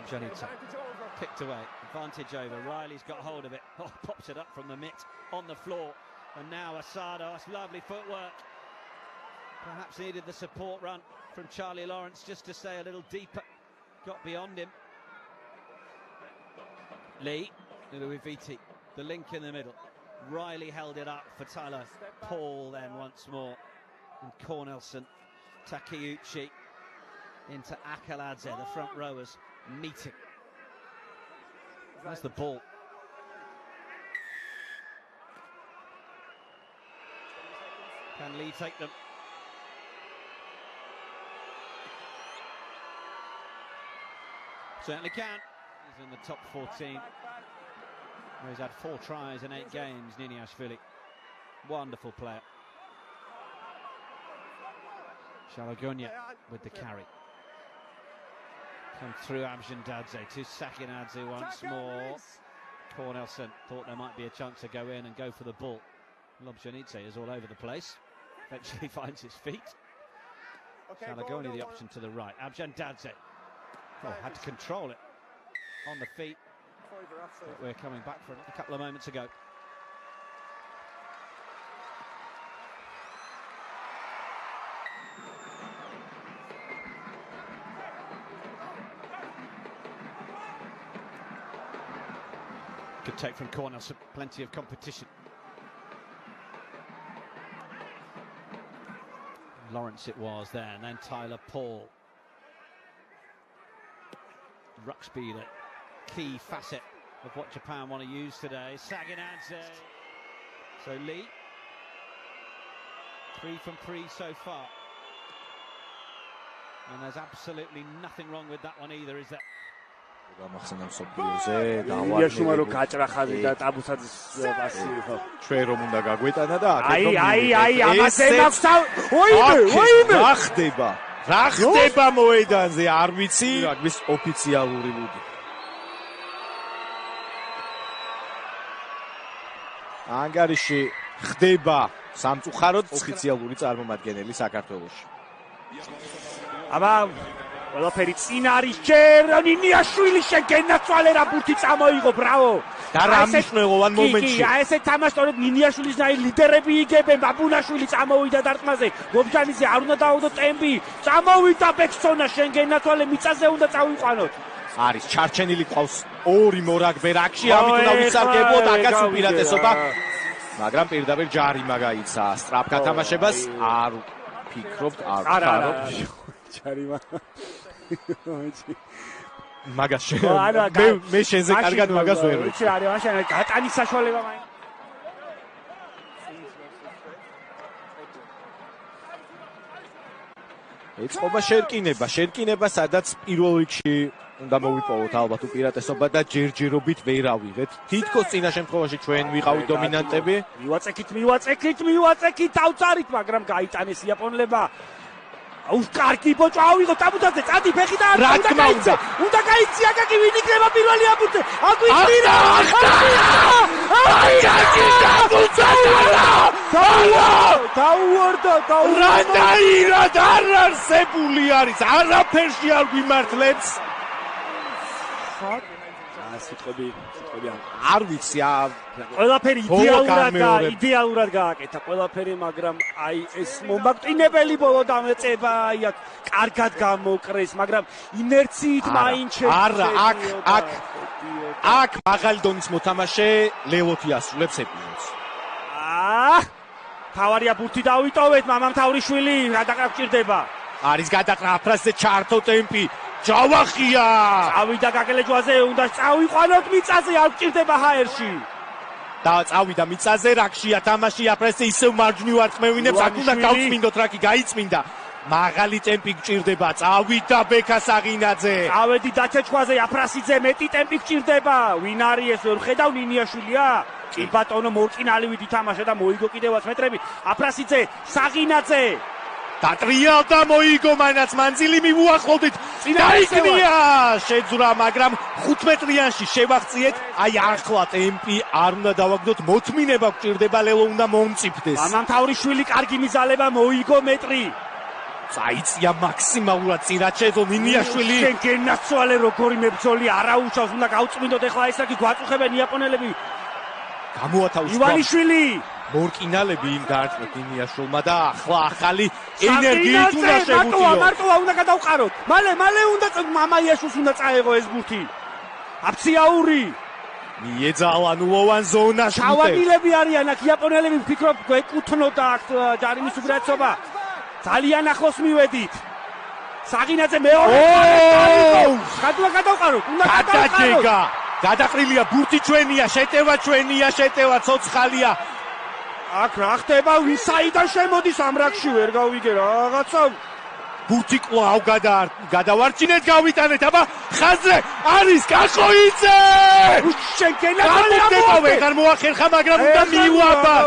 Lobjanidze kicked away, advantage over. Riley's got hold of it, pops it up from the mitt on the floor, and now Asados, lovely footwork. Perhaps needed the support run from Charlie Lawrence just to stay a little deeper. Got beyond him. Lee, Uluiviti, the link in the middle. Riley held it up for Tyler Paul then once more. And Cornelson, Takeuchi into Akaladze, the front rowers meeting. There's the ball. Can Lee take them? Certainly can. He's in the top 14. He's had 4 tries in 8 games, Niniashvili. Wonderful player. Shalagonia with the carry. Come through Abjandadze to Sakinadze once more. Cornelson thought there might be a chance to go in and go for the ball. Lobjanidze is all over the place. Eventually finds his feet. Shalagonia the option to the right. Abjandadze. Oh, had to control it on the feet. But we're coming back for a couple of moments ago. Good take from Cornelson, plenty of competition. Lawrence it was there, and then Tyler Paul. Ruck speed, a key facet of what Japan want to use today. Saginadze. So Lee, 3 from 3 so far. And there's absolutely nothing wrong with that one either, is there? რა ხდება მოედანზე არ ვიცი რაგბის ოფიციალური ლუდი ანგარიში ხდება სამწუხაროდ ოფიციალური წარმომადგენელი საქართველოში აბა ყველაფერი წინ არის ჯერ ნინიაშვილი შეგენაცვალე რა ბურთი წამოიღო ბრავო და რა მნიშვნელოვან მომენტში აი ესე თამაშტორად ნინიაშვილის ნაი ლიდერები იგებენ ბაბუნაშვილი წამოვიდა დარტყმაზე ლობჯანიძე არ უნდა დაუდო ტემპი წამოვიდა ბექსონა შეგენაცვალე მიწაზე უნდა წავიყვანოთ არის ჩარჩენილი ყავს 2 მორაგბე რაკში ამით უნდა ვიცარგებლოთ აქაც უპირატესობა მაგრამ პირდაპირ ჯარიმა გაიცა სტრაფ გათამაშებას არ ფიქრობთ არ ჯარიმა მაგას მე შენზე კარგად მაგას ვერ ვიცი. არის მაშინ გატანის საშუალება მაინც. ეწყობა შერკინება, სადაც პირველ რიგში უნდა მოვიპოვოთ ალბათ უპირატესობა და ჯერჯერობით ვერ ავიღეთ. თითქოს წინა შემთხვევაში ჩვენ ვიყავით დომინანტები. მივაწექით დავწარით, მაგრამ გაიტანეს იაპონელებმა. აუს კარგი ბოჭო ავიღო ტაბუთაზე წადი ფეხი და უნდა გაიცი აკაკი ვინ იქნება პირველი აბურთზე აგვიჭირა დაუვარდა რანაირად არ არსებული არის არაფერში არ გვიმართლებს სიტყვები არ ვიცი ყველაფერი იდეალურად გააკეთა ყველაფერი მაგრამ აი ეს მომაკვდინებელი ბოლო დამეწება აი კარგად გამოკრეს მაგრამ ინერციით მაინც არა აქ მაღალი დონის მოთამაშე ლელოთი ასრულებს ეპიზოდს თავარია ბურთი დავიტოვეთ მამამთავრიშვილი რა დაგჭირდება არის გადაყრა აფრაზზე ჩართო ტემპი ჯავახია წავიდა გაგელეჯვაზე უნდა წავიყვანოთ მიწაზე არ გჭირდება ჰაერში და წავიდა მიწაზე რაკშია თამაში აფრესზე ისევ მარჯვნივ არწმევინებს აქ უნდა გავწმინდოთ რაკი გაიწმინდა მაღალი ტემპი გჭირდება წავიდა ბექა საღინაძე წავედი დაჩეჩქვაზე აფრასიძე მეტი ტემპი გჭირდება ვინ არის ეს ვერ ხედავ ნინიაშვილია კი ბატონო მორკინალივით ითამაშა და მოიგო კიდევაც მეტრები აფრასიძე საღინაძე დატრიალდა მოიგო მანაც მანძილი მივუახლოვდით წინაიქნია შეძვრა მაგრამ 5 მეტრიანში შევაღწიეთ აი ახლა ტემპი არ უნდა დავაგდოთ მოთმინება გჭირდება ლელო უნდა მომწიფდეს მამამთავრიშვილი კარგი მიზალება მოიგო მეტრი წაიწია მაქსიმალურად წინ რაც შეძლო ნინიაშვილი. შენ გენაცვალე როგორი მებრძოლი არაუშავს უნდა გავწმინდოთ ეხლა ეს აქ გვაწუხებენ იაპონელები. გამოათავისუფლდა ივანიშვილი. მორკინალები იმ გაარტყმეთ ნინიაშვილმა და ახლა ახალი ენერგიით უნდა შეგუწიო. მარტოა უნდა გადავყაროთ. მალე უნდა მამაიაშვილს უნდა წაეღო ეს ბურთი. აფციაური მიეძალან უოვან ზონაში. ჩავაგილები არიან აქ იაპონელები ვფიქრობ გვეკუთვნოდა აქ ჯარიმის უბრალესობა. ძალიან ახლოს მივედით. საღინაძე მეორე გადავყაროთ. უნდა გადავყაროთ. გადაყრილია ბურთი ჩვენია, შეტევა ჩვენია, შეტევა ცოცხალია. აქ რა ხდება? ვისაიდან შემოდის ამ რაგში ვერ გავიგე რაღაცა. ბურთი კვლავ გადავარჩინეთ, გავიტანეთ, აბა ხაზზე არის კაკოიძე! შენ გენაცვალე არ მოახერხა, მაგრამ უნდა მიუაბათ.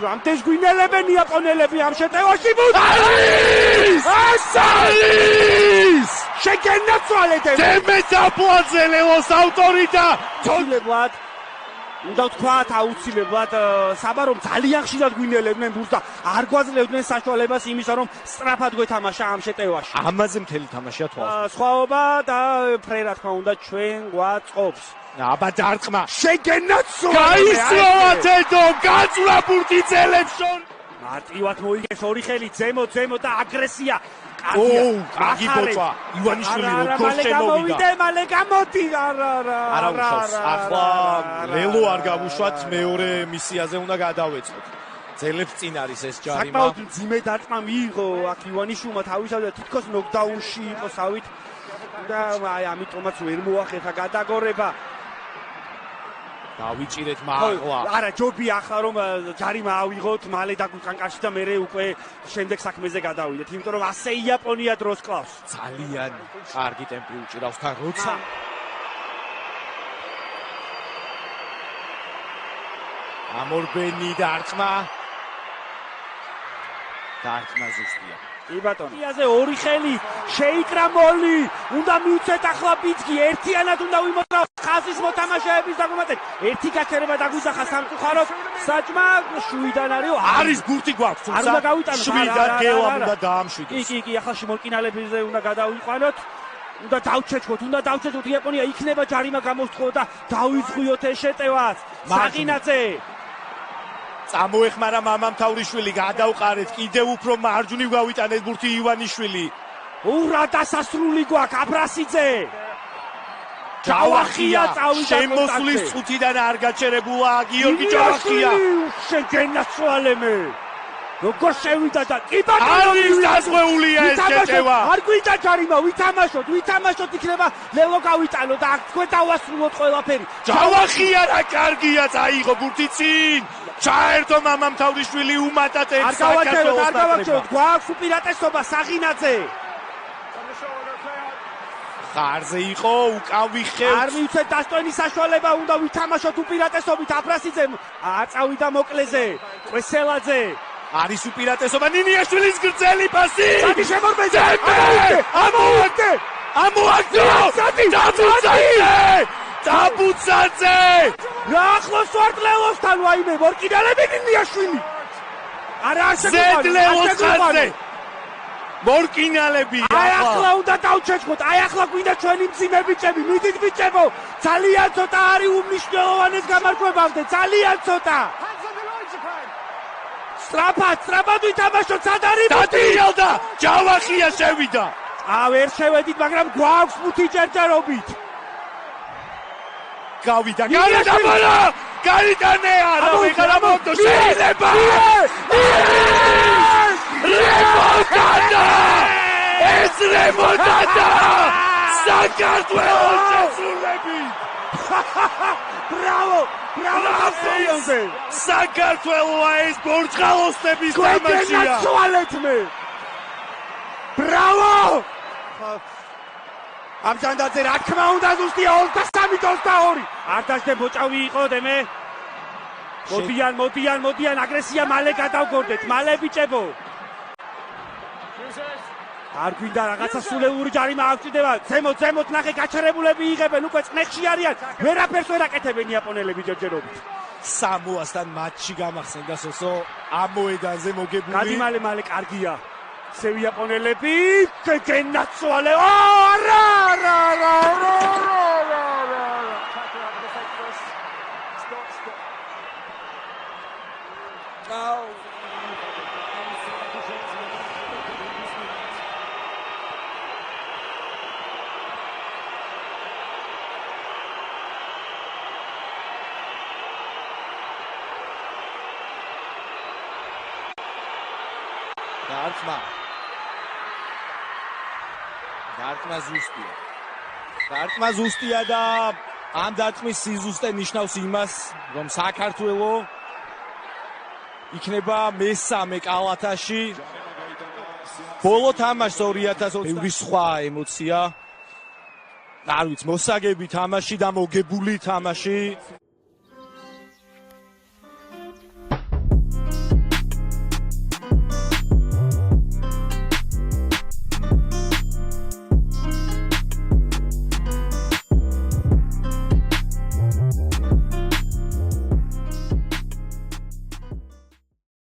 რამდენს გვინელებენ იაპონელები ამ შეტევაში ბურთი! არის! შენ გენაცვალე დემეტაპლაძე ლევოს ავტორი და თოლებად უნდა ვთქვათ აუცილებლად საბარო ძალიან ხშირად გვინელებდნენ ბურთს და არ გვაძლევდნენ საშუალებას იმისა რომ სწრაფად გვეთამაშა ამ შეტევაში. ამაზე მთელი თამაშია თვალს. სხვაობა და ფრე რა თქმა უნდა ჩვენ გვაწყობს. აბა დარტყმა. შეგენაცვალე. გაისროლათ ედო, გაწვლა ბურთი ძელებშონ. მარტივად მოიგეს ორი ხელი, ზემო და აგრესია. კარგი ბოჭა. ივანიშვილი როგორ შემოვიდა. მალე გამოდი. არა უშავს. ახლა ლელო არ გავუშვათ, მეორე მისიაზე უნდა გადავეწყოთ. ძელებს წინ არის ეს ჯარიმა. საკმაოდ ძიმე დარტყმა მიიღო აქ ივანიშვილმა თავისავე თითქოს ნოკდაუნში იყო სავით და აი ამიტომაც ვერ მოახერხა გადაგორება. დავიჭირეთ მაღლა. არა ჯობია ახლა რომ ჯარიმა ავიღოთ, მალე დაგვიწყან კარში და მე უკვე შემდეგ საქმეზე გადავიდეთ, იმიტომ რომ ასე იაპონია დროს კლავს. ძალიან კარგი ტემპი უჭირავს თან როცა ამორბენი დარტყმა ზუსტია. კი ბატონო. იაზე ორი ხელი შეიკრა მოლი. უნდა მივცეთ ახლა ბიძგი, ერთიანად უნდა ვიმოწმოთ ხაზის მოთამაშეების დაგუმატეთ. ერთი გაჩერება დაგვიძახა სამწუხაროდ საჭმა შვიდან არის ბურთი გვაქვს. არ უნდა გავიტანოთ. შვიდან გელამ უნდა დაამშვიდოს. კი, ახლა შემორკინალებზე უნდა გადავიყვანოთ. უნდა დავჩეჩქოთ, იაპონია იქნება ჯარიმა გამოსთხოვო და დავიძღვიოთ ეს შეტევას. საღინაძე წამოეხმარა მამამთავრიშვილი, გადავყარეთ, კიდევ უფრო მარჯვნივ გავიტანეთ ბურთი ივანიშვილი. ურა დასასრული გვაქვს აფრასიძე. ჯავახია შემოსulis წუთიდან არ გაჩერებულა გიორგი ჯავახია. შენ გენაცვალე მე. როგორ შევიდა და კი ბატონო არის დაზღვეულია ეს შეტევა. არ გვიდა ჯარიმა, ვითამაშოთ იქნება ლელო გავიტანო და აქ თქვენ დავასრულოთ ყველაფერი. ჯავახია რა კარგია წაიღო ბურთი წინ. ჩაერთო მამამთავრიშვილი უმატად ეს საქართველოს არ გავაჩეროთ, გვაქვს უპირატესობა საღინაძე. ხარზე იყო, უკავი ხევთ. არ მივცეთ დასტოინის საშუალება, უნდა ვითამაშოთ უპირატესობით აფრასიძემ. აწავიდა მოკლეზე, ყვესელაძე. არის უპირატესობა ნინიაშვილის გრძელი პასი. სადი შემორბეზე. ამოაგდო. დაბუცაძე! რა ახლოს ვართ ლელოსთან, ვაიმე, მორკინალები ნინიაშვილი. არა ასეთქო. მორკინალები. აი ახლა უნდა დავჩეჩქოთ, აი ახლა გვინდა ჩვენი მძიმე ბიჭები, მიდით ბიჭებო. ძალიან ცოტა არის უმნიშვნელოვანეს გამარჯვებამდე, ძალიან ცოტა. სწრაფად ვითამაშოთ, სად არის ბურთი? დადიელდა, ჯავახია შევიდა. ვერ შევედით, მაგრამ გვაქვს ბურთი ჯერჯერობით. გავიდა გადაბალა გაიტანე არა ვეღარა მომდო შეიძლება რემონტადა საქართველოს შესრულები ბრავო საქართველოს ეს ბორჯღალოსტების თამაშია ბრავო ამჯანდაძე რა თქმა უნდა ზუსტია 23-22 არ დაждე ბოჭავი იყო დემე მოდიან აგრესია მალე გადავგორდეთ მალე ბიჭებო არ გვინდა რაღაცა სულეული ჯარიმა აღჭირდება ზემოთ ნახე გაჩერებულები იღებენ უკვე წნეხში არიან ვერაფერს ვერ აკეთებენ იაპონელები ჯერჯერობით სამოასთან მატჩი გამახსენდა სოსო ამ მოედანზე მოგებული გადი მალე კარგია სევიაპონელები გენაცვალე არა დარტყმა ზუსტია და ამ დარტყმის სიზუსტე ნიშნავს იმას, რომ საქართველოს იქნება მესამე კალათაში. ბოლო თამაშს 2020 ბევრი სხვა ემოცია. არ ვიცი, მოსაგები თამაში და მოგებული თამაში.